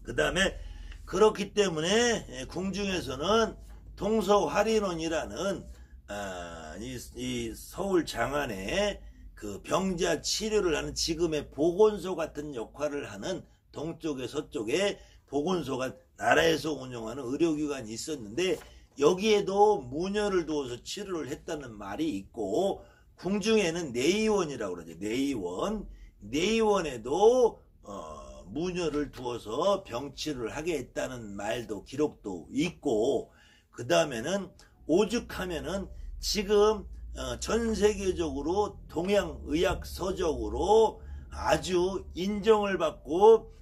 그 다음에 그렇기 때문에 궁중에서는 동서활인원이라는 이 서울 장안에 그 병자 치료를 하는 지금의 보건소 같은 역할을 하는 동쪽에 서쪽에 보건소가 나라에서 운영하는 의료기관이 있었는데 여기에도 무녀를 두어서 치료를 했다는 말이 있고 궁중에는 내의원이라고 그러죠. 내의원에도 무녀를 두어서 병치료를 하게 했다는 말도 기록도 있고 그 다음에는 오죽하면은 지금 전 세계적으로 동양의학서적으로 아주 인정을 받고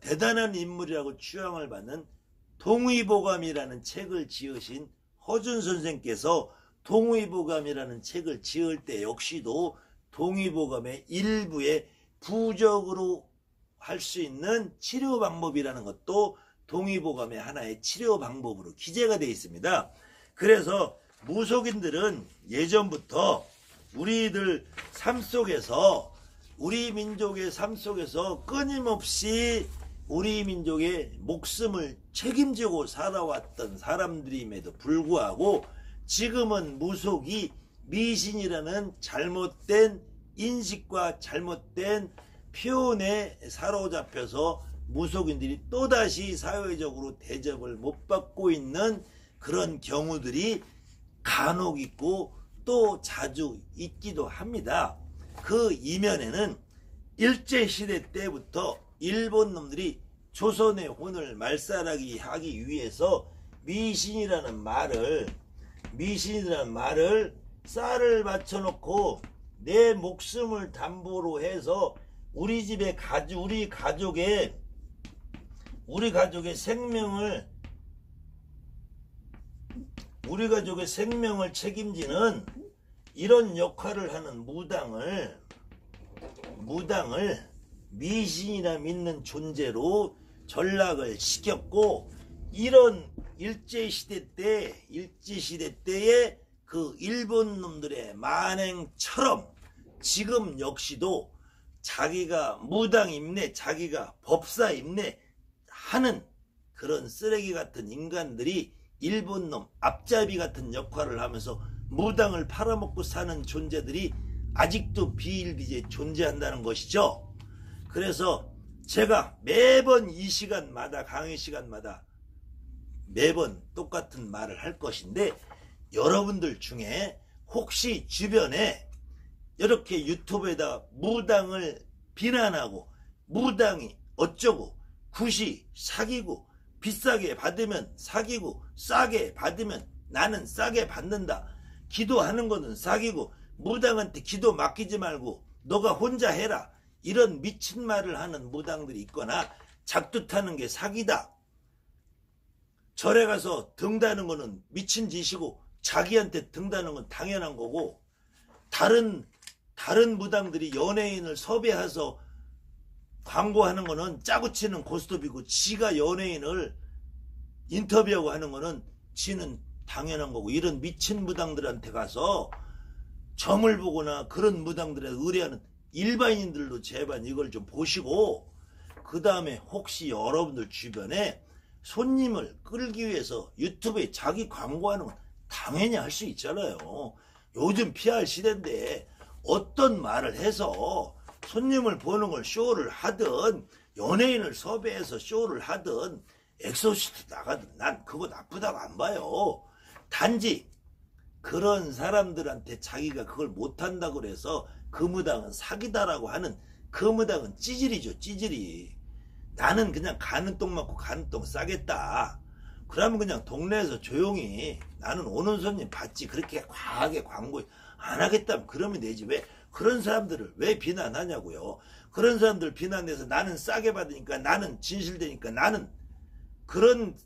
대단한 인물이라고 추앙을 받는 동의보감이라는 책을 지으신 허준 선생께서 동의보감이라는 책을 지을 때 역시도 동의보감의 일부에 부적으로 할 수 있는 치료 방법이라는 것도 동의보감의 하나의 치료 방법으로 기재가 되어 있습니다. 그래서 무속인들은 예전부터 우리들 삶 속에서 우리 민족의 삶 속에서 끊임없이 우리 민족의 목숨을 책임지고 살아왔던 사람들임에도 불구하고 지금은 무속이 미신이라는 잘못된 인식과 잘못된 표현에 사로잡혀서 무속인들이 또다시 사회적으로 대접을 못 받고 있는 그런 경우들이 간혹 있고 또 자주 있기도 합니다. 그 이면에는 일제시대 때부터 일본 놈들이 조선의 혼을 말살하기 하기 위해서 미신이라는 말을 쌀을 받쳐놓고 내 목숨을 담보로 해서 우리 집에 우리 가족의 생명을 책임지는 이런 역할을 하는 무당을 미신이라 믿는 존재로 전락을 시켰고 이런 일제시대 때의 그 일본 놈들의 만행처럼 지금 역시도 자기가 무당입네 자기가 법사입네 하는 그런 쓰레기 같은 인간들이 일본 놈 앞잡이 같은 역할을 하면서 무당을 팔아먹고 사는 존재들이 아직도 비일비재 존재한다는 것이죠. 그래서 제가 매번 이 시간마다 강의 시간마다 매번 똑같은 말을 할 것인데 여러분들 중에 혹시 주변에 이렇게 유튜브에다 무당을 비난하고 무당이 어쩌고 굿이 사기고 비싸게 받으면 사기고 싸게 받으면 나는 싸게 받는다. 기도하는 거는 사기고 무당한테 기도 맡기지 말고 너가 혼자 해라. 이런 미친 말을 하는 무당들이 있거나 작두 타는 게 사기다. 절에 가서 등 다는 거는 미친 짓이고 자기한테 등 다는 건 당연한 거고 다른 무당들이 연예인을 섭외해서 광고하는 거는 짜고 치는 고스톱이고 지가 연예인을 인터뷰하고 하는 거는 지는 당연한 거고 이런 미친 무당들한테 가서 점을 보거나 그런 무당들에 의뢰하는 일반인들도 제발 이걸 좀 보시고 그 다음에 혹시 여러분들 주변에 손님을 끌기 위해서 유튜브에 자기 광고하는 건 당연히 할 수 있잖아요. 요즘 PR 시대인데 어떤 말을 해서 손님을 보는 걸 쇼를 하든 연예인을 섭외해서 쇼를 하든 엑소시트 나가든 난 그거 나쁘다고 안 봐요. 단지 그런 사람들한테 자기가 그걸 못한다고 그래서 그 무당은 사기다라고 하는 그 무당은 찌질이죠. 찌질이. 나는 그냥 가는 똥 맞고 가는 똥 싸겠다. 그러면 그냥 동네에서 조용히 나는 오는 손님 받지 그렇게 과하게 광고 안 하겠다면 그러면 되지. 왜 그런 사람들을 왜 비난하냐고요. 그런 사람들 비난해서 나는 싸게 받으니까 나는 진실되니까 나는 그런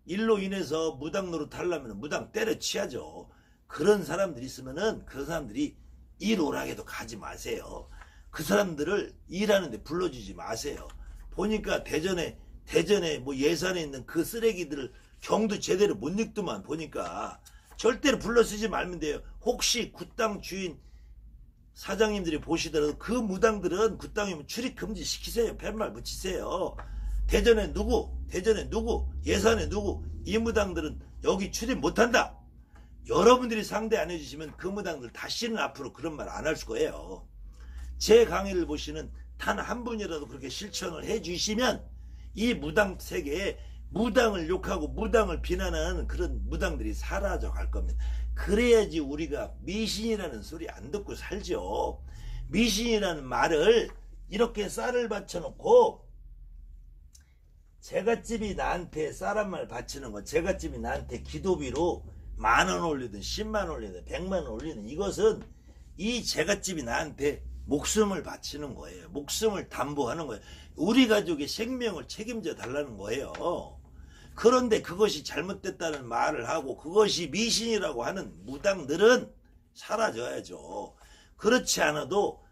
일로 인해서 무당 노릇하려면 무당 때려치야죠. 그런 사람들이 있으면은 그 사람들이 일 오락에도 가지 마세요. 그 사람들을 일하는데 불러주지 마세요. 보니까 대전에 뭐 예산에 있는 그 쓰레기들을 경도 제대로 못 읽더만 보니까 절대로 불러 쓰지 말면 돼요. 혹시 굿당 주인 사장님들이 보시더라도 그 무당들은 그 땅이면 출입 금지 시키세요. 팻말 붙이세요. 대전에 누구, 예산에 누구, 이 무당들은 여기 출입 못한다. 여러분들이 상대 안 해주시면 그 무당들 다시는 앞으로 그런 말 안 할 거예요. 제 강의를 보시는 단 한 분이라도 그렇게 실천을 해주시면 이 무당 세계에 무당을 욕하고 무당을 비난하는 그런 무당들이 사라져 갈 겁니다. 그래야지 우리가 미신이라는 소리 안 듣고 살죠. 미신이라는 말을 이렇게 쌀을 받쳐놓고 제갓집이 나한테 쌀 한 말 바치는 거, 제갓집이 나한테 기도비로 10,000원 올리든 10만 원 올리든 100만 원 올리든 이것은 이 제갓집이 나한테 목숨을 바치는 거예요. 목숨을 담보하는 거예요. 우리 가족의 생명을 책임져 달라는 거예요. 그런데 그것이 잘못됐다는 말을 하고 그것이 미신이라고 하는 무당들은 사라져야죠. 그렇지 않아도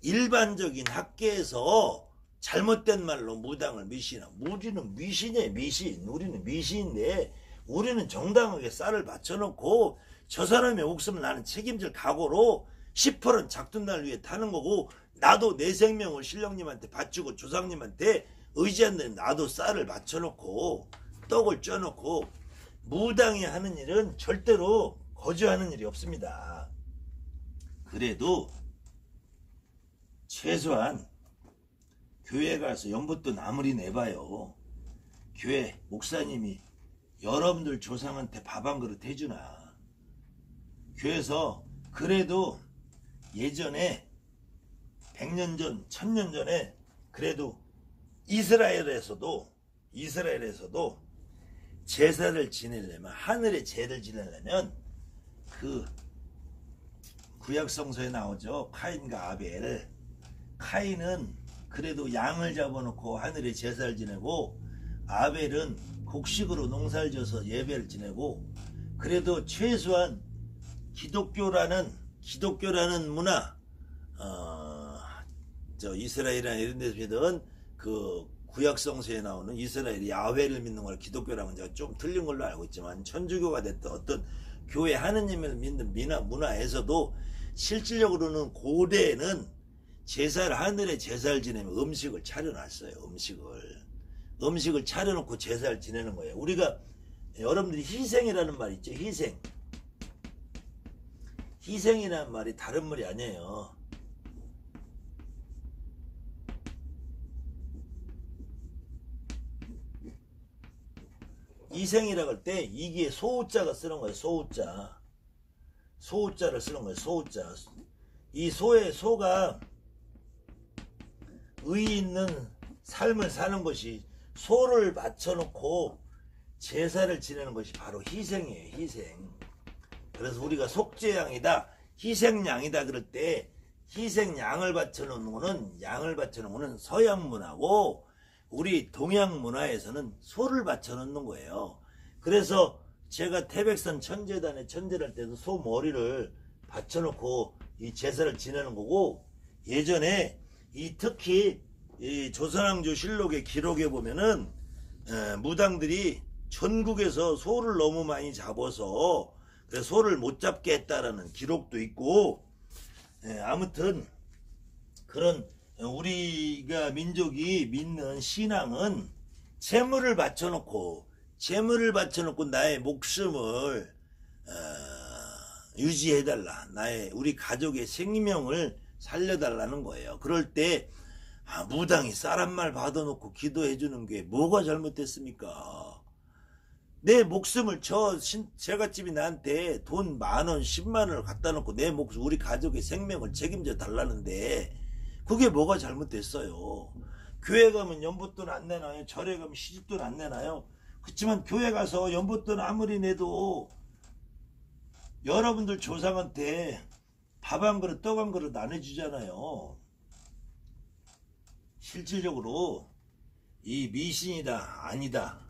일반적인 학계에서 잘못된 말로 무당을 미신하고, 우리는 미신이에요. 미신. 우리는 미신인데 우리는 정당하게 쌀을 바쳐놓고 저 사람의 목숨을 나는 책임질 각오로 10%는 작둔날 위해 타는 거고, 나도 내 생명을 신령님한테 바치고 조상님한테 의지한다면 나도 쌀을 바쳐놓고 떡을 쪄놓고, 무당이 하는 일은 절대로 거주하는 일이 없습니다. 그래도 최소한 교회 가서 연못돈 아무리 내봐요. 교회 목사님이 여러분들 조상한테 밥 한 그릇 해주나. 교회에서 그래도 예전에 100년 전, 1000년 전에 그래도 이스라엘에서도 제사를 지내려면, 하늘의 제를 지내려면 그 구약성서에 나오죠. 카인과 아벨. 카인은 그래도 양을 잡아놓고 하늘의 제사를 지내고, 아벨은 곡식으로 농사를 져서 예배를 지내고, 그래도 최소한 기독교라는 문화, 이스라엘이나 이런 데서 믿은 그 구약성서에 나오는 이스라엘이 야훼를 믿는 걸 기독교라고 제가 좀 틀린 걸로 알고 있지만, 천주교가 됐던 어떤 교회 하느님을 믿는 문화에서도 실질적으로는 고대에는 제사를, 하늘에 제사를 지내면 음식을 차려놨어요. 음식을 차려놓고 제사를 지내는 거예요. 우리가 여러분들이 희생이라는 말 있죠. 희생이라는 말이 다른 말이 아니에요. 희생이라고 할 때 이게 소우자가 쓰는 거예요. 소우자를 쓰는 거예요. 소우자. 이 소가 의의 있는 삶을 사는 것이, 소를 바쳐놓고 제사를 지내는 것이 바로 희생이에요. 희생. 그래서 우리가 속죄양이다, 희생양이다 그럴 때 희생양을 바쳐놓는 거는 서양 문화고, 우리 동양 문화에서는 소를 바쳐놓는 거예요. 그래서 제가 태백산 천재단에 천재를 할 때도 소 머리를 바쳐놓고 이 제사를 지내는 거고, 예전에 특히 이 조선왕조 실록의 기록에 보면은 무당들이 전국에서 소를 너무 많이 잡아서 그래서 소를 못 잡게 했다라는 기록도 있고, 아무튼 그런 우리가 민족이 믿는 신앙은 재물을 바쳐놓고 나의 목숨을 유지해달라, 우리 가족의 생명을 살려달라는 거예요. 그럴 때 무당이 쌀 한 말 받아놓고 기도해주는 게 뭐가 잘못됐습니까? 내 목숨을 제갓집이 나한테 돈 10,000원 10만원을 갖다 놓고 내 목숨, 우리 가족의 생명을 책임져 달라는데 그게 뭐가 잘못됐어요? 교회 가면 연못돈 안 내나요? 절에 가면 시집돈 안 내나요? 그렇지만 교회 가서 연못돈 아무리 내도 여러분들 조상한테 밥 한 그릇 떡 한 그릇 나눠주잖아요. 실질적으로 이 미신이다 아니다,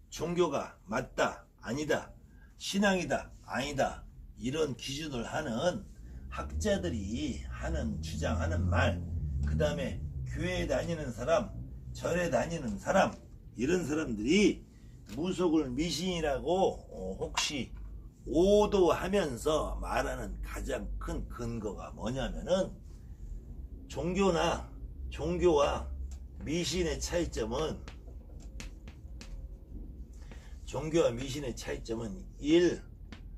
종교가 맞다 아니다, 신앙이다 아니다, 이런 기준을 하는 학자들이 주장하는 말, 그 다음에 교회에 다니는 사람, 절에 다니는 사람, 이런 사람들이 무속을 미신이라고 혹시 오도하면서 말하는 가장 큰 근거가 뭐냐면은 종교와 미신의 차이점은 1.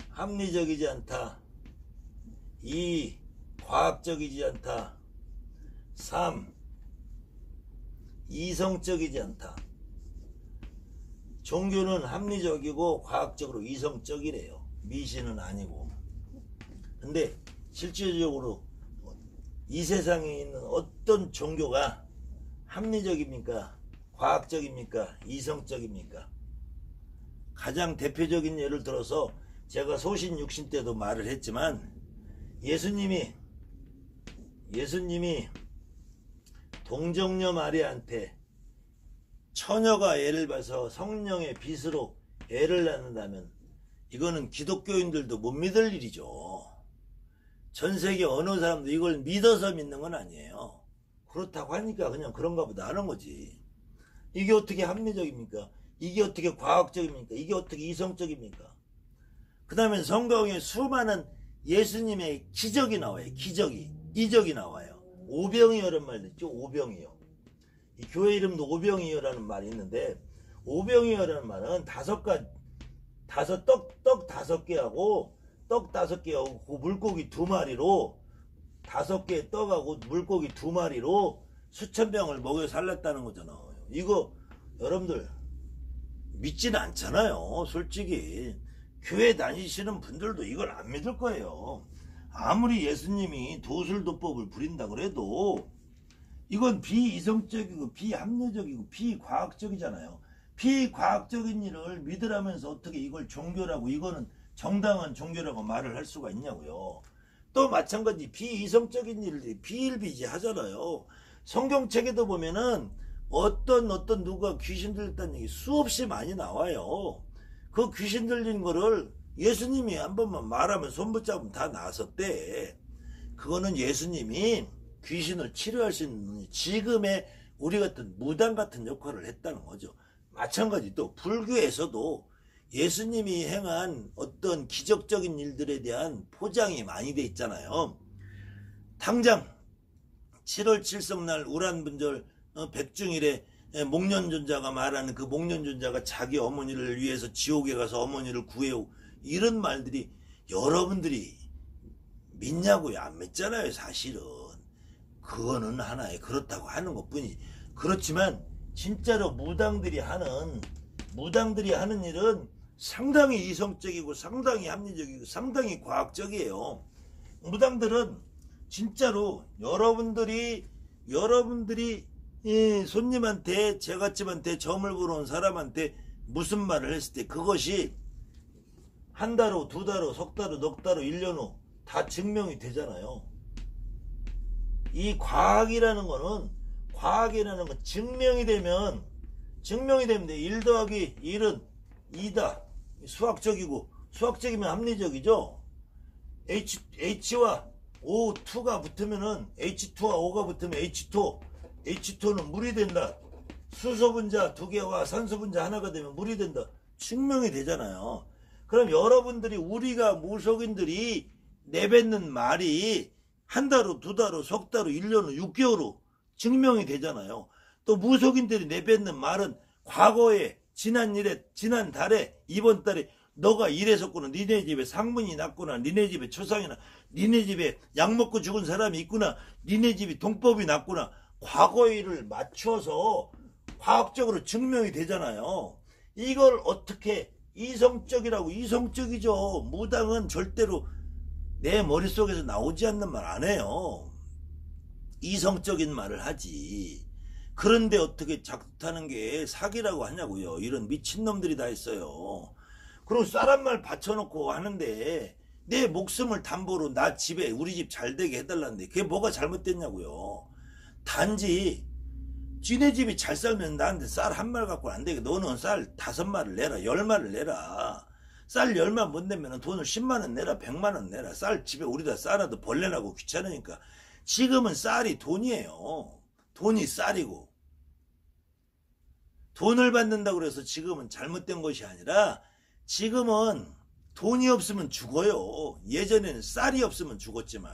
합리적이지 않다. 2. 과학적이지 않다. 3. 이성적이지 않다. 종교는 합리적이고 과학적으로 이성적이래요. 미신은 아니고. 근데 실질적으로 이 세상에 있는 어떤 종교가 합리적입니까? 과학적입니까? 이성적입니까? 가장 대표적인 예를 들어서 제가 소신 육신 때도 말을 했지만 예수님이 동정녀 마리아한테 처녀가 애를 봐서 성령의 빛으로 애를 낳는다면 이거는 기독교인들도 못 믿을 일이죠. 전 세계 어느 사람도 이걸 믿어서 믿는 건 아니에요. 그렇다고 하니까 그냥 그런가 보다 하는 거지. 이게 어떻게 합리적입니까? 이게 어떻게 과학적입니까? 이게 어떻게 이성적입니까? 그 다음에 성경에 수많은 예수님의 기적이 나와요. 이적이 나와요. 오병이어라는 말 듣죠? 오병이어. 이 교회 이름도 오병이어라는 말이 있는데, 오병이어라는 말은 떡 5개하고 떡 5개하고 그 물고기 2마리로 5개의 떡하고 물고기 2마리로 수천 명을 먹여 살렸다는 거잖아요. 이거 여러분들 믿지는 않잖아요. 솔직히 교회 다니시는 분들도 이걸 안 믿을 거예요. 아무리 예수님이 도술도법을 부린다 그래도 이건 비이성적이고 비합리적이고 비과학적이잖아요. 비과학적인 일을 믿으라면서 어떻게 이걸 종교라고, 이거는 정당한 종교라고 말을 할 수가 있냐고요. 또 마찬가지 비이성적인 일들이 비일비재하잖아요. 성경책에도 보면은 어떤 누가 귀신 들렸다는 얘기 수없이 많이 나와요. 그 귀신 들린 거를 예수님이 한 번만 말하면 손 붙잡으면 다 나섰대. 그거는 예수님이 귀신을 치료할 수 있는 지금의 우리 같은 무당 같은 역할을 했다는 거죠. 마찬가지 또 불교에서도 예수님이 행한 어떤 기적적인 일들에 대한 포장이 많이 돼 있잖아요. 당장 7월 7성날 우란분절 백중일에 목련존자가 말하는 그 목련존자가 자기 어머니를 위해서 지옥에 가서 어머니를 구해오, 이런 말들이 여러분들이 믿냐고요? 안 믿잖아요. 사실은 그거는 하나의 그렇다고 하는 것뿐이지. 그렇지만 진짜로 무당들이 하는 일은 상당히 이성적이고 상당히 합리적이고 상당히 과학적이에요. 무당들은 진짜로 여러분들이 손님한테, 제갓집한테 점을 보러 온 사람한테 무슨 말을 했을 때 그것이 한 달 후, 2달 후, 석 달 후, 넉 달 후, 1년 후 다 증명이 되잖아요. 이 과학이라는 건 증명이 되면 1 더하기 1은 2다. 수학적이면 합리적이죠. H와 O2가 붙으면은 H2와 O가 붙으면 H2는 물이 된다. 수소분자 2개와 산소분자 하나가 되면 물이 된다. 증명이 되잖아요. 그럼 여러분들이, 우리가 무속인들이 내뱉는 말이 한 달 후, 2달 후, 석 달 후, 1년 후, 6개월 후 증명이 되잖아요. 또 무속인들이 내뱉는 말은 과거에 지난 달에, 이번 달에 너가 이랬었구나, 니네 집에 상문이 났구나, 니네 집에 초상이나, 니네 집에 약 먹고 죽은 사람이 있구나, 니네 집이 동법이 났구나, 과거의 일을 맞춰서 과학적으로 증명이 되잖아요. 이걸 어떻게 이성적이라고? 이성적이죠. 무당은 절대로 내 머릿속에서 나오지 않는 말 안 해요. 이성적인 말을 하지. 그런데 어떻게 작두하는 게 사기라고 하냐고요. 이런 미친놈들이 다 있어요. 그럼 쌀한 말 받쳐놓고 하는데 내 목숨을 담보로 나 집에, 우리 집 잘 되게 해달라는데 그게 뭐가 잘못됐냐고요. 단지 지네 집이 잘 살면 나한테 쌀 한 말 갖고 안 되게, 너는 쌀 5마리를 내라, 10마리를 내라. 쌀 10만 못 내면 돈을 10만원 내라, 100만원 내라. 쌀 집에 우리다 싸놔도 벌레 나고 귀찮으니까. 지금은 쌀이 돈이에요. 돈이 쌀이고. 돈을 받는다고 해서 지금은 잘못된 것이 아니라 지금은 돈이 없으면 죽어요. 예전에는 쌀이 없으면 죽었지만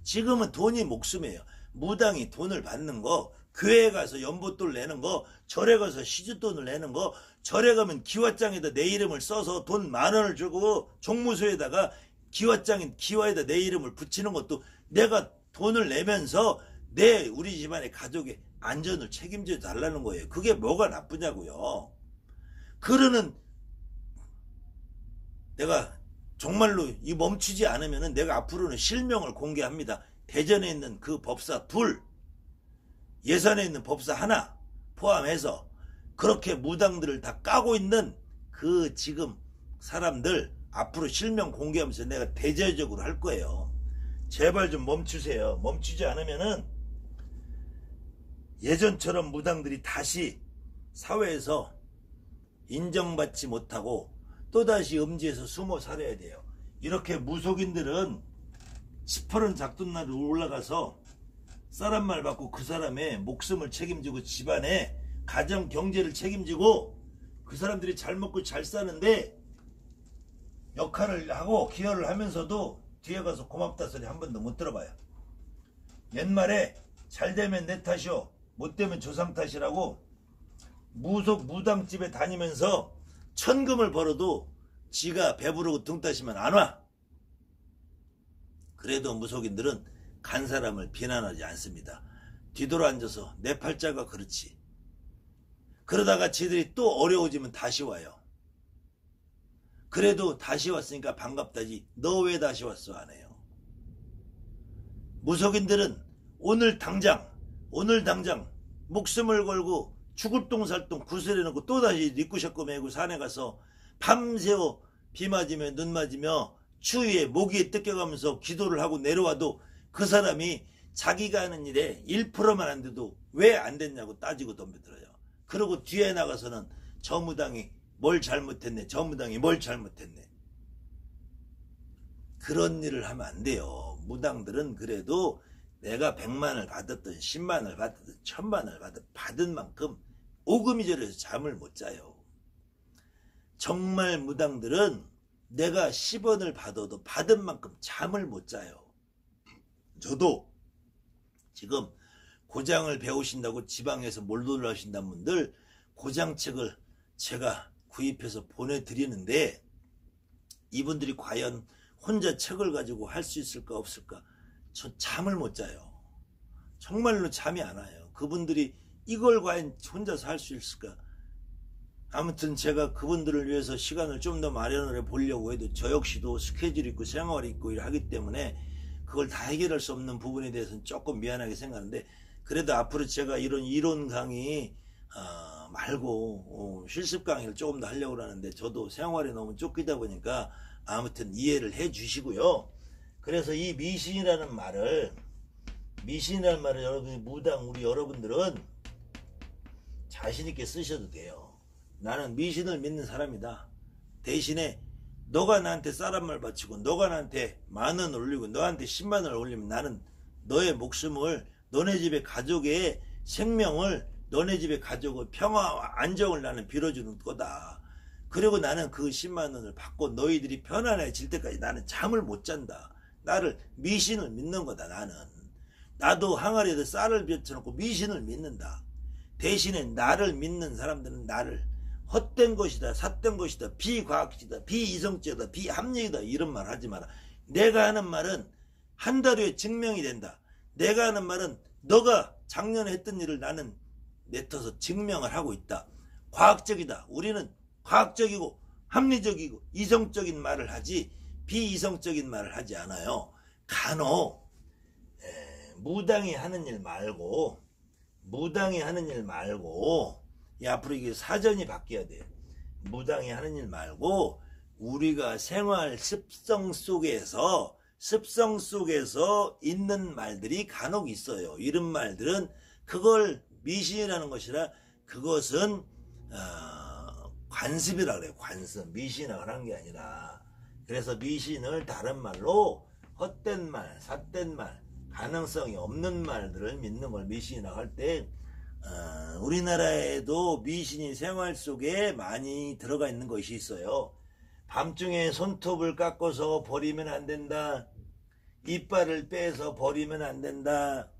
지금은 돈이 목숨이에요. 무당이 돈을 받는 거, 교회에 가서 연보돈 내는 거, 절에 가서 시주돈을 내는 거, 절에 가면 기와장에다 내 이름을 써서 돈 10,000원을 주고 종무소에다가 기와에다 내 이름을 붙이는 것도 내가 돈을 내면서 우리 집안의 가족의 안전을 책임져 달라는 거예요. 그게 뭐가 나쁘냐고요. 그러는 내가 정말로 이 멈추지 않으면 내가 앞으로는 실명을 공개합니다. 대전에 있는 그 법사 2, 예산에 있는 법사 1 포함해서 그렇게 무당들을 다 까고 있는 그 지금 사람들 앞으로 실명 공개하면서 내가 대대적으로 할 거예요. 제발 좀 멈추세요. 멈추지 않으면은 예전처럼 무당들이 다시 사회에서 인정받지 못하고 또다시 음지에서 숨어 살아야 돼요. 이렇게 무속인들은 18원 작돈날을 올라가서 사람 말 받고 그 사람의 목숨을 책임지고 집안의 가정 경제를 책임지고 그 사람들이 잘 먹고 잘 사는데 역할을 하고 기여를 하면서도 뒤에 가서 고맙다 소리 한 번도 못 들어봐요. 옛말에 잘 되면 내 탓이요 못 되면 조상 탓이라고 무당집에 다니면서 천금을 벌어도 지가 배부르고 등 따시면 안 와. 그래도 무속인들은 간 사람을 비난하지 않습니다. 뒤돌아 앉아서 내 팔자가 그렇지. 그러다가 지들이 또 어려워지면 다시 와요. 그래도 다시 왔으니까 반갑다지 너 왜 다시 왔어 안 해요. 무속인들은 오늘 당장 목숨을 걸고 죽을 똥살똥 구슬해놓고 또다시 니꾸셔꾸 메고 산에 가서 밤새워 비 맞으며 눈 맞으며 추위에 모기에 뜯겨가면서 기도를 하고 내려와도 그 사람이 자기가 하는 일에 1%만 안 돼도 왜 안 됐냐고 따지고 덤벼들어요. 그러고 뒤에 나가서는 저 무당이 뭘 잘못했네, 저 무당이 뭘 잘못했네. 그런 일을 하면 안 돼요. 무당들은 그래도 내가 100만을 받았든 10만을 받았든 1000만을 받은 만큼 오금이 저려서 잠을 못 자요. 정말 무당들은 내가 10원을 받아도 받은 만큼 잠을 못 자요. 저도 지금 고장을 배우신다고 지방에서 몰돈을 하신다는 분들 고장책을 제가 구입해서 보내드리는데 이분들이 과연 혼자 책을 가지고 할 수 있을까 없을까? 저 잠을 못 자요. 정말로 잠이 안 와요. 그분들이 이걸 과연 혼자서 할 수 있을까? 아무튼 제가 그분들을 위해서 시간을 좀 더 마련을 해보려고 해도 저 역시도 스케줄이 있고 생활이 있고 하기 때문에 그걸 다 해결할 수 없는 부분에 대해서는 조금 미안하게 생각하는데 그래도 앞으로 제가 이런 이론 강의 말고 실습 강의를 조금 더 하려고 하는데 저도 생활에 너무 쫓기다 보니까 아무튼 이해를 해 주시고요. 그래서 이 미신이라는 말을 여러분이 무당 우리 여러분들은 자신있게 쓰셔도 돼요. 나는 미신을 믿는 사람이다. 대신에 너가 나한테 쌀한 말 바치고 너가 나한테 10,000원 올리고 너한테 10만원을 올리면 나는 너의 목숨을 너네 집의 가족의 생명을 너네 집의 가족의 평화와 안정을 나는 빌어주는 거다. 그리고 나는 그 10만원을 받고 너희들이 편안해질 때까지 나는 잠을 못 잔다. 나를 미신을 믿는 거다. 나도 항아리에다 쌀을 벼쳐놓고 미신을 믿는다. 대신에 나를 믿는 사람들은 나를 헛된 것이다, 삿된 것이다, 비과학적이다, 비이성적이다, 비합리적이다 이런 말 하지 마라. 내가 하는 말은 한 달 후에 증명이 된다. 내가 하는 말은 너가 작년에 했던 일을 나는 내터서 증명을 하고 있다. 과학적이다. 우리는 과학적이고 합리적이고 이성적인 말을 하지 비이성적인 말을 하지 않아요. 간혹 무당이 하는 일 말고 앞으로 이게 사전이 바뀌어야 돼요. 무당이 하는 일 말고 우리가 생활 습성 속에서 있는 말들이 간혹 있어요. 이런 말들은 그걸 미신이라는 것이라 그것은 관습이라 그래요. 관습. 미신이라고 하는 게 아니라. 그래서 미신을 다른 말로 헛된 말, 삿된 말, 가능성이 없는 말들을 믿는 걸 미신이라고 할 때 우리나라에도 미신이 생활 속에 많이 들어가 있는 것이 있어요. 밤중에 손톱을 깎아서 버리면 안 된다. 이빨을 빼서 버리면 안 된다.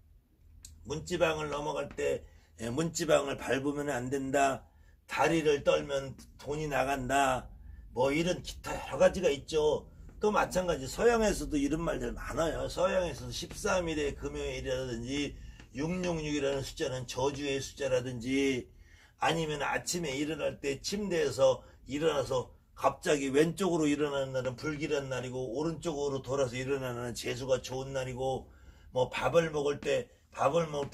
문지방을 넘어갈 때 문지방을 밟으면 안 된다. 다리를 떨면 돈이 나간다. 뭐 이런 기타 여러 가지가 있죠. 또 마찬가지 서양에서도 이런 말들 많아요. 서양에서도 13일의 금요일이라든지 666이라는 숫자는 저주의 숫자라든지, 아니면 아침에 일어날 때 침대에서 일어나서 갑자기 왼쪽으로 일어나는 날은 불길한 날이고, 오른쪽으로 돌아서 일어나는 날은 재수가 좋은 날이고, 뭐 밥을 먹을 때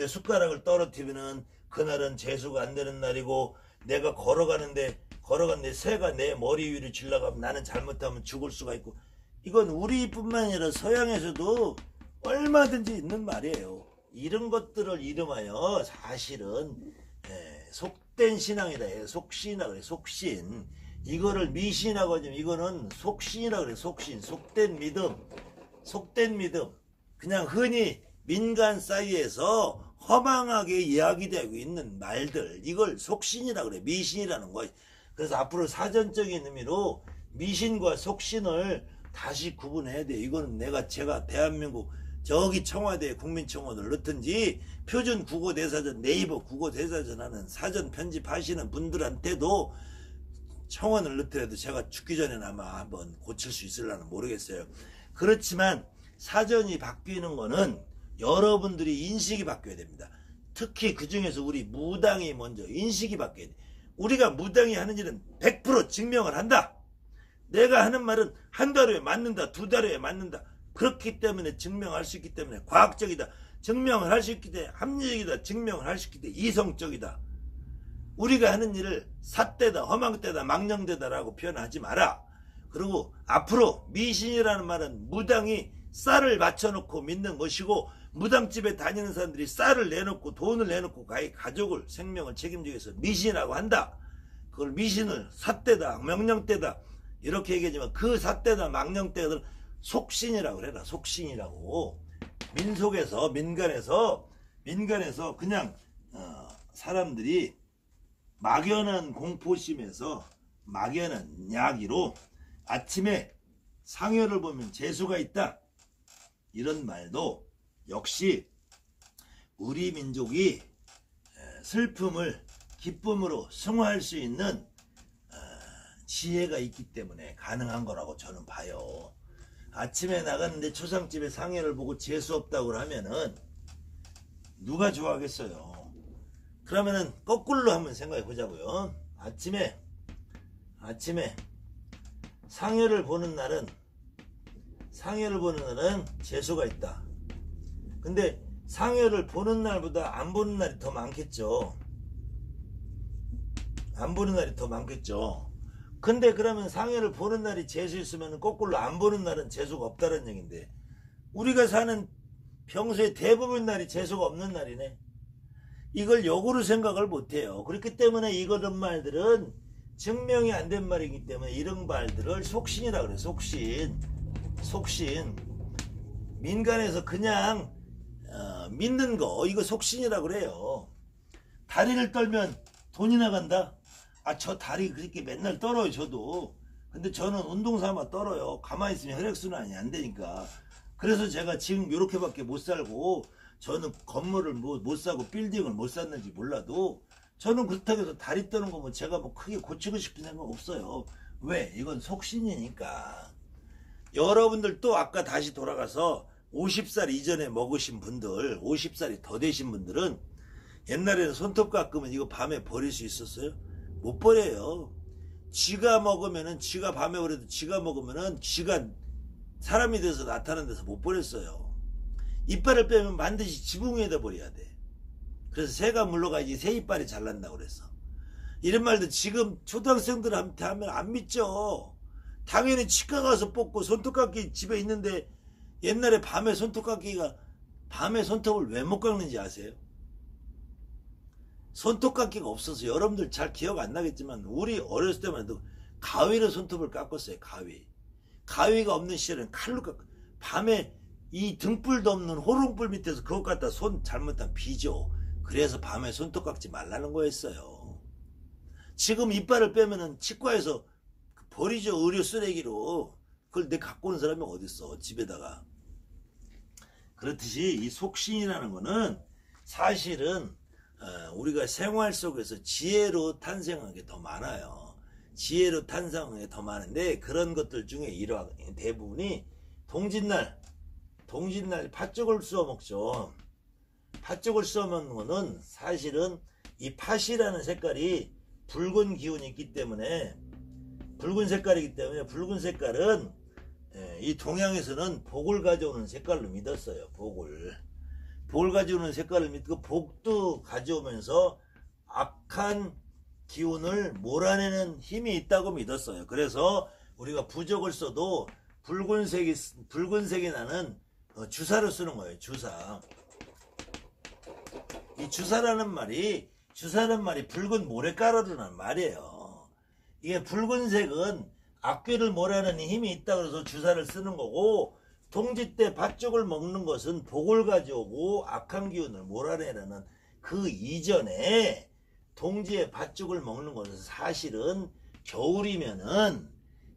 숟가락을 떨어뜨리면은 그날은 재수가 안 되는 날이고, 내가 걸어가는데 새가 내 머리 위로 지나가면 나는 잘못하면 죽을 수가 있고, 이건 우리뿐만 아니라 서양에서도 얼마든지 있는 말이에요. 이런 것들을 이름하여 사실은 속된 신앙이다. 속신이라고 그래. 속신. 이거를 미신이라고 하지만 이거는 속신이라고 그래. 속신. 속된 믿음. 속된 믿음. 그냥 흔히 민간 사이에서 허망하게 이야기되고 있는 말들, 이걸 속신이라고 그래. 미신이라는 거야. 그래서 앞으로 사전적인 의미로 미신과 속신을 다시 구분해야 돼. 이거는 제가 대한민국 저기 청와대 국민청원을 넣든지 표준 국어대사전, 네이버 국어대사전 하는 사전 편집하시는 분들한테도 청원을 넣더라도 제가 죽기 전에는 아마 한번 고칠 수 있을려나 모르겠어요. 그렇지만 사전이 바뀌는 거는 여러분들이 인식이 바뀌어야 됩니다. 특히 그 중에서 우리 무당이 먼저 인식이 바뀌어야 돼. 우리가 무당이 하는 일은 100% 증명을 한다. 내가 하는 말은 한 달 후에 맞는다, 두 달 후에 맞는다. 그렇기 때문에 증명할 수 있기 때문에 과학적이다. 증명을 할 수 있기 때문에 합리적이다. 증명을 할 수 있기 때문에 이성적이다. 우리가 하는 일을 삿대다, 허망대다, 망령대다라고 표현하지 마라. 그리고 앞으로 미신이라는 말은 무당이 쌀을 맞춰놓고 믿는 것이고, 무당집에 다니는 사람들이 쌀을 내놓고 돈을 내놓고 가족을 생명을 책임지기 위해서 미신이라고 한다. 그걸 미신을 삿대다, 명령대다 이렇게 얘기하지만 그 삿대다 망령대들은 속신이라고 그래라. 속신이라고. 민간에서 그냥 사람들이 막연한 공포심에서 막연한 이야기로 아침에 상여를 보면 재수가 있다, 이런 말도 역시 우리 민족이 슬픔을 기쁨으로 승화할 수 있는 지혜가 있기 때문에 가능한 거라고 저는 봐요. 아침에 나갔는데 초상집에 상여를 보고 재수 없다고 하면은 누가 좋아하겠어요. 그러면은 거꾸로 한번 생각해 보자고요. 아침에 상여를 보는 날은 재수가 있다. 근데 상여를 보는 날보다 안 보는 날이 더 많겠죠. 근데 그러면 상여를 보는 날이 재수 있으면 거꾸로 안 보는 날은 재수가 없다는 얘기인데, 우리가 사는 평소에 대부분 날이 재수가 없는 날이네. 이걸 역으로 생각을 못해요. 그렇기 때문에 이런 말들은 증명이 안 된 말이기 때문에 이런 말들을 속신이라고 그래요. 속신. 민간에서 그냥 믿는 거, 이거 속신이라고 그래요. 다리를 떨면 돈이 나간다. 저 다리 그렇게 맨날 떨어요. 저도. 근데 저는 운동 삼아 떨어요. 가만히 있으면 혈액순환이 안 되니까. 그래서 제가 지금 이렇게밖에 못 살고, 저는 건물을 못 사고 빌딩을 못 샀는지 몰라도 저는 그렇다고 해서 다리 떠는 거 제가 크게 고치고 싶은 생각 없어요. 왜? 이건 속신이니까. 여러분들 또 아까 다시 돌아가서 50살 이전에 먹으신 분들, 50살이 더 되신 분들은 옛날에는 손톱 깎으면 이거 밤에 버릴 수 있었어요? 못 버려요. 쥐가 먹으면은, 쥐가 밤에 그래도 쥐가 먹으면은 쥐가 사람이 돼서 나타나는 데서 못 버렸어요. 이빨을 빼면 반드시 지붕 위에다 버려야 돼. 그래서 새가 물러가야지 새 이빨이 잘난다고 그랬어. 이런 말도 지금 초등학생들한테 하면 안 믿죠. 당연히 치과 가서 뽑고 손톱깎이 집에 있는데, 옛날에 밤에 손톱을 왜 못 깎는지 아세요? 손톱깎이가 없어서. 여러분들 잘 기억 안 나겠지만 우리 어렸을 때만 해도 가위로 손톱을 깎았어요. 가위가 없는 시절에는 칼로 밤에 이 등불도 없는 호롱불 밑에서 그것 갖다 손 잘못하면 비죠. 그래서 밤에 손톱 깎지 말라는 거였어요. 지금 이빨을 빼면은 치과에서 버리죠. 의료 쓰레기로. 그걸 내 갖고 오는 사람이 어딨어 집에다가. 그렇듯이 이 속신이라는 거는 사실은 우리가 생활 속에서 지혜로 탄생한 게 더 많아요. 지혜로 탄생한 게 더 많은데 그런 것들 중에 대부분이 동짓날 팥죽을 쏘아 먹죠. 팥죽을 쏘아 먹는 거는 사실은 이 팥이라는 색깔이 붉은 기운이 있기 때문에 붉은 색깔은 이 동양에서는 복을 가져오는 색깔로 믿었어요. 복을 가져오는 색깔을 믿고 복도 가져오면서 악한 기운을 몰아내는 힘이 있다고 믿었어요. 그래서 우리가 부적을 써도 붉은색이 나는 주사를 쓰는 거예요. 주사. 이 주사라는 말이 붉은 모래가루라는 말이에요. 이게 붉은색은 악귀를 몰아내는 힘이 있다 그래서 주사를 쓰는 거고, 동지 때 팥죽을 먹는 것은 복을 가져오고 악한 기운을 몰아내려는 그 이전에 동지에 팥죽을 먹는 것은 사실은 겨울이면은,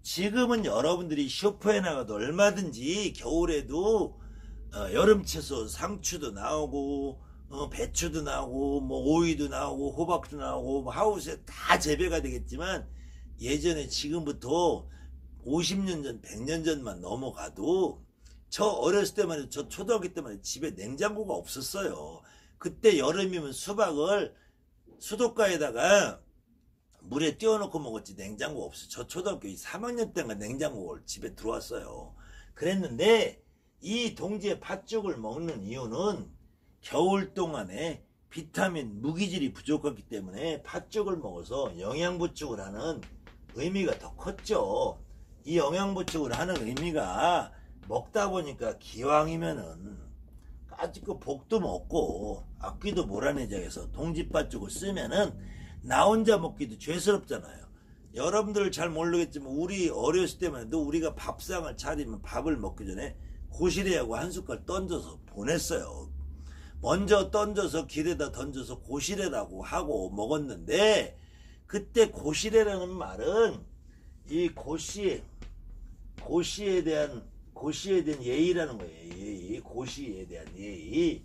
지금은 여러분들이 슈퍼에 나가도 얼마든지 겨울에도 여름 채소 상추도 나오고 배추도 나오고 뭐 오이도 나오고 호박도 나오고 뭐 하우스에 다 재배가 되겠지만, 예전에 지금부터 50년 전 100년 전만 넘어가도 저 어렸을 때만 해도, 저 초등학교 때만 해도 집에 냉장고가 없었어요. 그때 여름이면 수박을 수도가에다가 물에 띄워놓고 먹었지 냉장고가 없어. 저 초등학교 3학년 때가 냉장고가 집에 들어왔어요. 그랬는데 이 동지에 팥죽을 먹는 이유는 겨울 동안에 비타민, 무기질이 부족하기 때문에 팥죽을 먹어서 영양보충을 하는 의미가 더 컸죠. 이 영양보충을 하는 의미가 먹다 보니까 기왕이면은 까짓거 복도 먹고 악귀도 몰아내자 해서 동지팥죽을 쓰면은 나 혼자 먹기도 죄스럽잖아요. 여러분들 잘 모르겠지만 우리 어렸을 때만 해도 우리가 밥상을 차리면 밥을 먹기 전에 고시래하고 한 숟갈 던져서 보냈어요. 먼저 던져서 길에다 던져서 고시래라고 하고 먹었는데, 그때 고시래라는 말은 이 고시에 대한 예의라는 거예요. 예의. 고시에 대한 예의.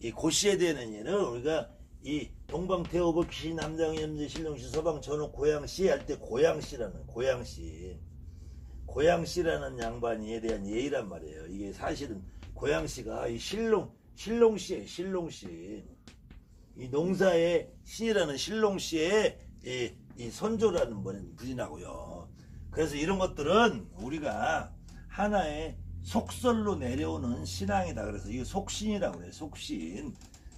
이 고시에 대한 예는 우리가 이 동방태오버 귀시 남장염제 신령시 서방 전후 고양시 할 때 고양시라는 양반이에 대한 예의란 말이에요. 이게 사실은 고양시가 이 신롱시예요. 신롱시. 이 농사의 신이라는 신롱시의 이 선조라는 분이라고요. 그래서 이런 것들은 우리가 하나의 속설로 내려오는 신앙이다. 그래서 이거 속신이라고 그래요.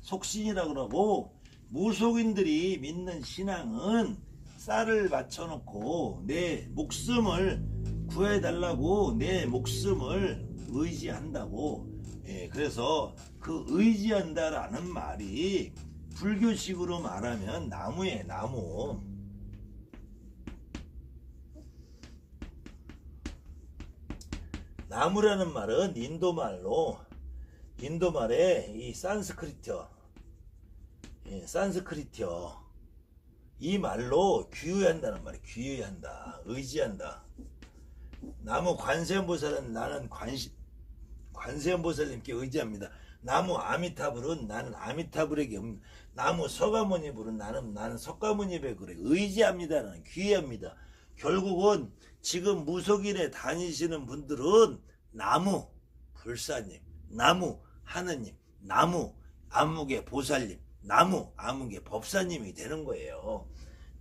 속신이라고 그러고, 무속인들이 믿는 신앙은 쌀을 맞춰놓고 내 목숨을 구해달라고 내 목숨을 의지한다고. 그래서 그 의지한다라는 말이 불교식으로 말하면 나무에 나무. 나무라는 말은 인도말에 이 산스크리트어 이 말로 귀의한다는 말이에요. 귀의한다, 의지한다. 나무 관세음보살은 나는 관세음보살님께 의지합니다. 나무 아미타불은 나는 아미타불에게, 나무 서가모니불은 나는 서가모니에 그래 의지합니다라는, 귀의합니다. 결국은 지금 무속인에 다니시는 분들은 나무 불사님, 나무 하느님, 나무 암흑의 보살님, 나무 암흑의 법사님이 되는 거예요.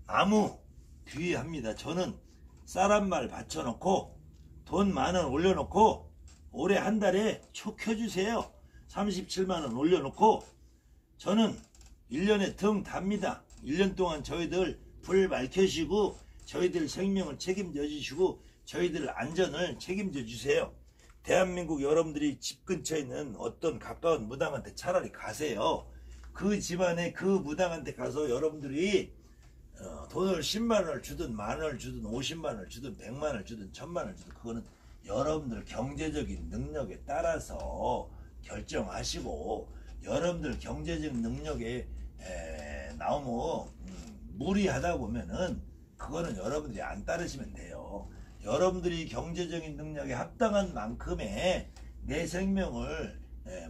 나무 귀의합니다. 저는 쌀 한 말 받쳐놓고 돈 10,000원 올려놓고 올해 한 달에 초 켜주세요. 37만원 올려놓고 저는 1년에 등 답니다. 1년 동안 저희들 불 밝혀주시고 저희들 생명을 책임져 주시고 저희들 안전을 책임져 주세요. 대한민국 여러분들이 집 근처에 있는 어떤 가까운 무당한테 차라리 가세요. 그 집안에 그 무당한테 가서 여러분들이 돈을 10만원을 주든 10,000원을 주든 50만원을 주든 100만원을 주든 1,000만원을 주든 그거는 여러분들 경제적인 능력에 따라서 결정하시고, 여러분들 경제적 능력에 너무 무리하다 보면은 그거는 여러분들이 안 따르시면 돼요. 여러분들이 경제적인 능력에 합당한 만큼의 내 생명을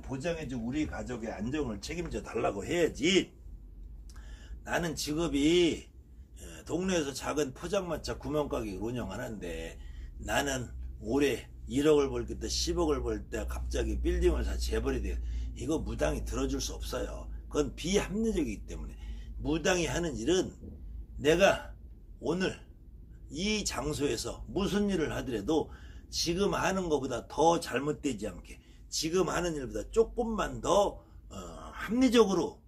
보장해주고 우리 가족의 안정을 책임져 달라고 해야지. 나는 직업이 동네에서 작은 포장마차 구멍가게 운영하는데 나는 올해 1억을 벌 때 10억을 벌 때 갑자기 빌딩을 다 재벌이 이거 무당이 들어줄 수 없어요. 그건 비합리적이기 때문에 무당이 하는 일은 내가 오늘 이 장소에서 무슨 일을 하더라도 지금 하는 것보다 더 잘못되지 않게 지금 하는 일보다 조금만 더 합리적으로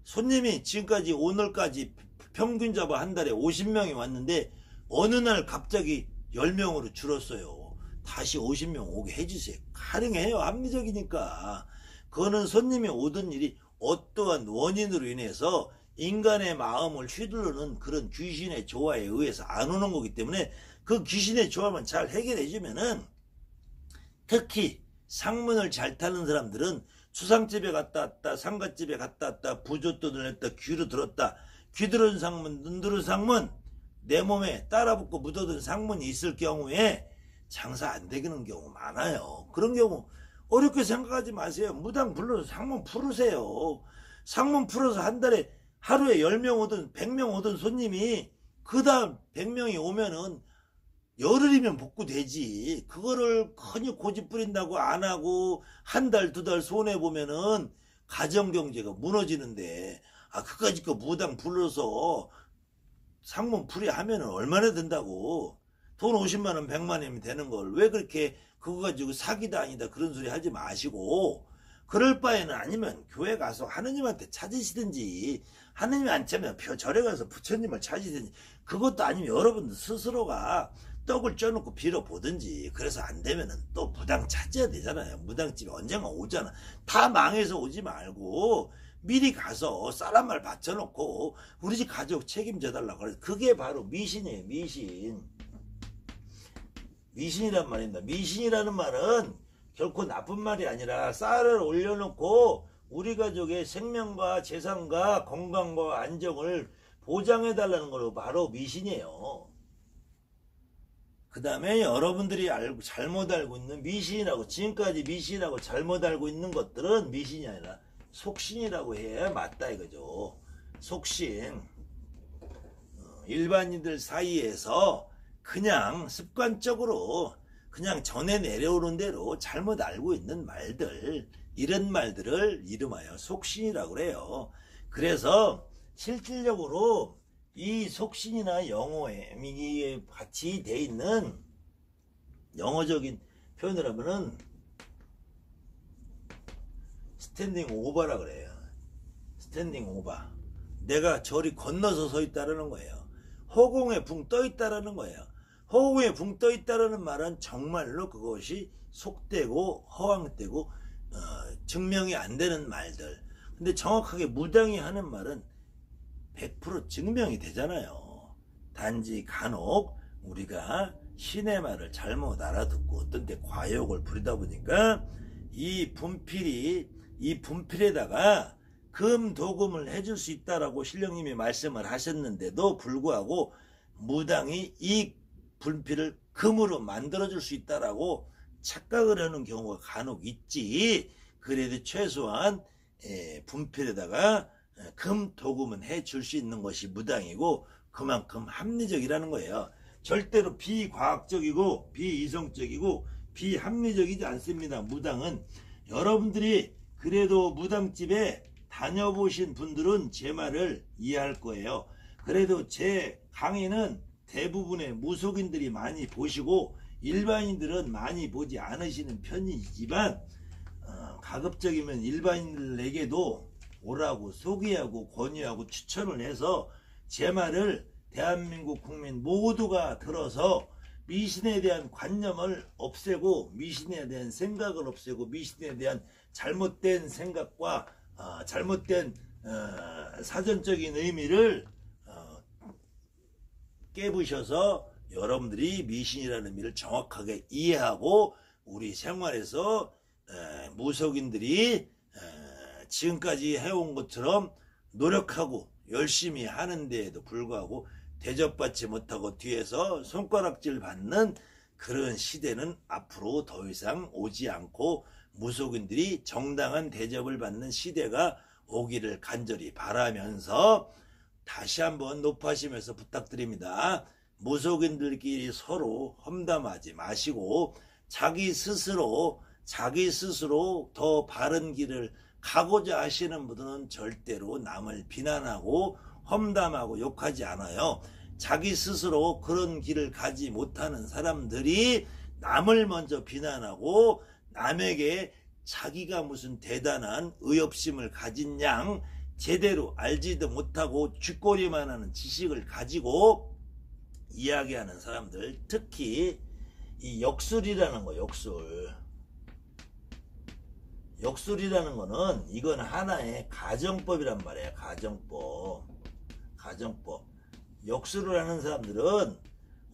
손님이 지금까지 오늘까지 평균 잡아 한 달에 50명이 왔는데 어느 날 갑자기 10명으로 줄었어요. 다시 50명 오게 해주세요. 가능해요. 합리적이니까. 그거는 손님이 오던 일이 어떠한 원인으로 인해서 인간의 마음을 휘두르는 그런 귀신의 조화에 의해서 안 오는 거기 때문에 그 귀신의 조화만 잘 해결해 주면은, 특히 상문을 잘 타는 사람들은 수상집에 갔다 왔다, 상가집에 갔다 왔다, 부조돈을 냈다, 귀로 들었다, 귀 들은 상문, 눈 들은 상문, 내 몸에 따라붙고 묻어든 상문이 있을 경우에 장사 안 되는 경우 많아요. 그런 경우 어렵게 생각하지 마세요. 무당 불러서 상문 풀으세요. 상문 풀어서 한 달에 하루에 10명 오든 100명 오든 손님이 그 다음 100명이 오면은 열흘이면 복구되지. 그거를 커니 고집 부린다고 안 하고 한 달, 두 달 손해보면은 가정경제가 무너지는데, 그까짓 거 무당 불러서 상문 풀이 하면은 얼마나 된다고. 돈 50만원, 100만원이면 되는 걸 왜 그렇게 그거 가지고 사기다 아니다 그런 소리 하지 마시고, 그럴 바에는 아니면 교회 가서 하느님한테 찾으시든지, 하느님이 안 찾으면 절에 가서 부처님을 찾으시든지, 그것도 아니면 여러분들 스스로가 떡을 쪄놓고 빌어보든지. 그래서 안 되면은 또 무당 찾아야 되잖아요. 무당집에 언젠가 오잖아. 다 망해서 오지 말고 미리 가서 사람 말 받쳐놓고 우리 집 가족 책임져 달라고 그래. 그게 바로 미신이에요. 미신. 미신이란 말입니다. 미신이라는 말은 결코 나쁜 말이 아니라 쌀을 올려놓고 우리 가족의 생명과 재산과 건강과 안정을 보장해달라는 걸로 바로 미신이에요. 그 다음에 여러분들이 잘못 알고 있는 미신이라고, 지금까지 미신이라고 잘못 알고 있는 것들은 미신이 아니라 속신이라고 해야 맞다 이거죠. 속신. 일반인들 사이에서 그냥 습관적으로 그냥 전해 내려오는 대로 잘못 알고 있는 말들, 이런 말들을 이름하여 속신이라고 그래요. 그래서 실질적으로 이 속신이나 영어에 같이 돼 있는 영어적인 표현을 하면은 스탠딩 오버라 그래요. 스탠딩 오버. 내가 저리 건너서 서 있다라는 거예요. 허공에 붕 떠 있다라는 거예요. 허공에 붕 떠 있다라는 말은 정말로 그것이 속되고 허황되고 증명이 안 되는 말들. 근데 정확하게 무당이 하는 말은 100% 증명이 되잖아요. 단지 간혹 우리가 신의 말을 잘못 알아듣고 어떤 때 과욕을 부리다 보니까 이 분필에다가 금도금을 해줄 수 있다라고 신령님이 말씀을 하셨는데도 불구하고 무당이 이 분필을 금으로 만들어줄 수 있다라고 착각을 하는 경우가 간혹 있지. 그래도 최소한 분필에다가 금 도금은 해줄 수 있는 것이 무당이고 그만큼 합리적이라는 거예요. 절대로 비과학적이고 비이성적이고 비합리적이지 않습니다. 무당은. 여러분들이 그래도 무당집에 다녀보신 분들은 제 말을 이해할 거예요. 그래도 제 강의는 대부분의 무속인들이 많이 보시고 일반인들은 많이 보지 않으시는 편이지만 가급적이면 일반인들에게도 오라고 소개하고 권유하고 추천을 해서 제 말을 대한민국 국민 모두가 들어서 미신에 대한 관념을 없애고 미신에 대한 생각을 없애고 미신에 대한 잘못된 생각과 잘못된 사전적인 의미를 깨부셔서 여러분들이 미신이라는 의미를 정확하게 이해하고 우리 생활에서 무속인들이 지금까지 해온 것처럼 노력하고 열심히 하는 데에도 불구하고 대접받지 못하고 뒤에서 손가락질 받는 그런 시대는 앞으로 더 이상 오지 않고 무속인들이 정당한 대접을 받는 시대가 오기를 간절히 바라면서 다시 한번 높아지면서 부탁드립니다. 무속인들끼리 서로 험담하지 마시고 자기 스스로 더 바른 길을 가고자 하시는 분들은 절대로 남을 비난하고 험담하고 욕하지 않아요. 자기 스스로 그런 길을 가지 못하는 사람들이 남을 먼저 비난하고 남에게 자기가 무슨 대단한 의협심을 가진 양 제대로 알지도 못하고 쥐꼬리만 하는 지식을 가지고 이야기하는 사람들, 특히 이 역술이라는 거, 역술이라는 거는 이건 하나의 가정법이란 말이에요. 가정법. 역술을 하는 사람들은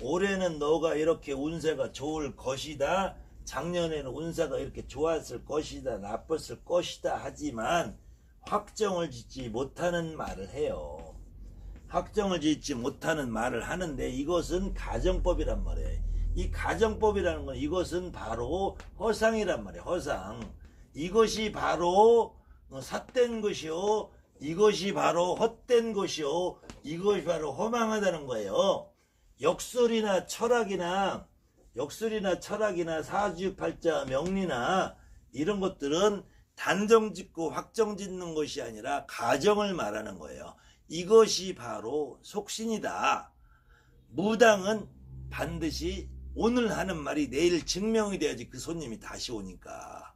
올해는 너가 이렇게 운세가 좋을 것이다, 작년에는 운세가 이렇게 좋았을 것이다, 나빴을 것이다 하지만 확정을 짓지 못하는 말을 해요. 확정을 짓지 못하는 말을 하는데 이것은 가정법이란 말이에요. 이 가정법이라는 건 이것은 바로 허상이란 말이에요. 허상. 이것이 바로 삿된 것이요, 이것이 바로 헛된 것이요, 이것이 바로 허망하다는 거예요. 역술이나 철학이나 사주팔자 명리나 이런 것들은 단정 짓고 확정 짓는 것이 아니라 가정을 말하는 거예요. 이것이 바로 속신이다. 무당은 반드시 오늘 하는 말이 내일 증명이 돼야지 그 손님이 다시 오니까.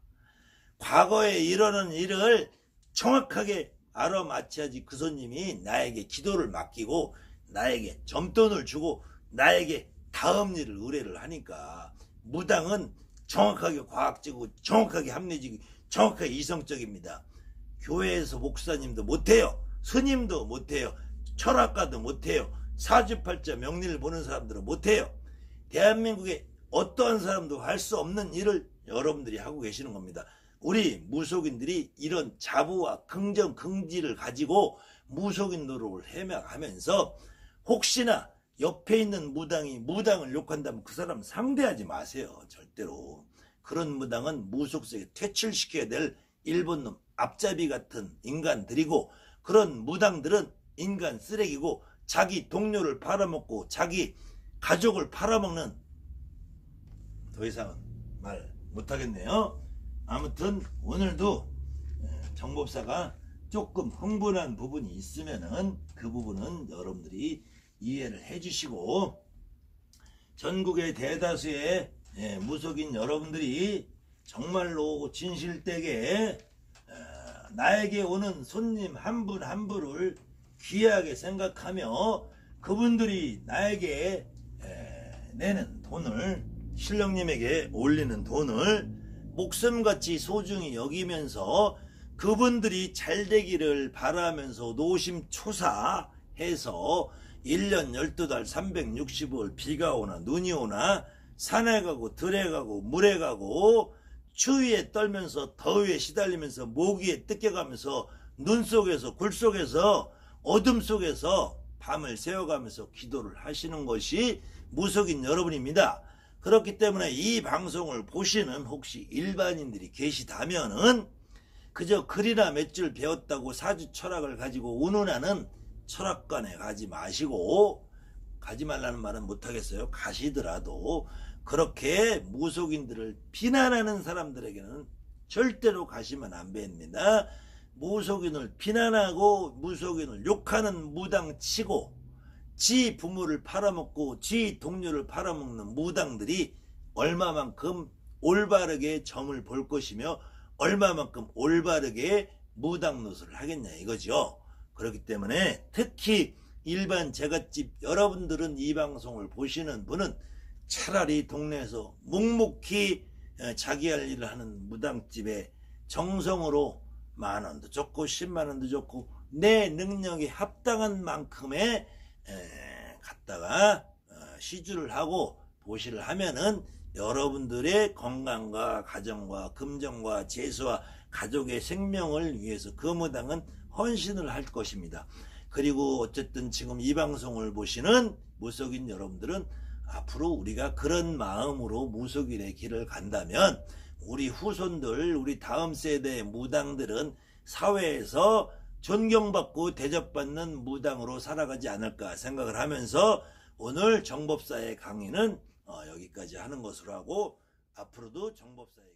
과거에 이러는 일을 정확하게 알아맞혀야지 그 손님이 나에게 기도를 맡기고 나에게 점돈을 주고 나에게 다음 일을 의뢰를 하니까. 무당은 정확하게 과학적이고 정확하게 합리적이고 정확하게 이성적입니다. 교회에서 목사님도 못해요. 스님도 못해요. 철학가도 못해요. 사주팔자 명리를 보는 사람들은 못해요. 대한민국에 어떠한 사람도 할 수 없는 일을 여러분들이 하고 계시는 겁니다. 우리 무속인들이 이런 자부와 긍정, 긍지를 가지고 무속인 노릇을 헤매가면서 혹시나 옆에 있는 무당이 무당을 욕한다면 그 사람 상대하지 마세요. 절대로. 그런 무당은 무속세계 퇴출시켜야 될 일본놈 앞잡이 같은 인간들이고, 그런 무당들은 인간 쓰레기고 자기 동료를 팔아먹고 자기 가족을 팔아먹는, 더 이상은 말 못하겠네요. 아무튼 오늘도 정법사가 조금 흥분한 부분이 있으면은 그 부분은 여러분들이 이해를 해주시고, 전국의 대다수의 무속인 여러분들이 정말로 진실되게 나에게 오는 손님 한 분 한 분을 귀하게 생각하며 그분들이 나에게 내는 돈을, 신령님에게 올리는 돈을 목숨같이 소중히 여기면서 그분들이 잘되기를 바라면서 노심초사해서 1년 12달 365일 비가 오나 눈이 오나 산에 가고 들에 가고 물에 가고 추위에 떨면서 더위에 시달리면서 모기에 뜯겨가면서 눈 속에서 굴 속에서 어둠 속에서 밤을 새워가면서 기도를 하시는 것이 무속인 여러분입니다. 그렇기 때문에 이 방송을 보시는 혹시 일반인들이 계시다면은 그저 글이나 몇 줄 배웠다고 사주 철학을 가지고 운운하는 철학관에 가지 마시고, 가지 말라는 말은 못하겠어요. 가시더라도 그렇게 무속인들을 비난하는 사람들에게는 절대로 가시면 안 됩니다. 무속인을 비난하고 무속인을 욕하는 무당치고 지 부모를 팔아먹고 지 동료를 팔아먹는 무당들이 얼마만큼 올바르게 점을 볼 것이며 얼마만큼 올바르게 무당 노릇을 하겠냐 이거죠. 그렇기 때문에 특히 일반 제갓집 여러분들은 이 방송을 보시는 분은 차라리 동네에서 묵묵히 자기 할 일을 하는 무당집에 정성으로 10,000원도 좋고 100,000원도 좋고 내 능력에 합당한 만큼의 갔다가 시주를 하고 보시를 하면은 여러분들의 건강과 가정과 금전과 재수와 가족의 생명을 위해서 그 무당은 헌신을 할 것입니다. 그리고 어쨌든 지금 이 방송을 보시는 무속인 여러분들은 앞으로 우리가 그런 마음으로 무속인의 길을 간다면 우리 후손들, 우리 다음 세대의 무당들은 사회에서 존경받고 대접받는 무당으로 살아가지 않을까 생각을 하면서 오늘 정법사의 강의는 여기까지 하는 것으로 하고 앞으로도 정법사의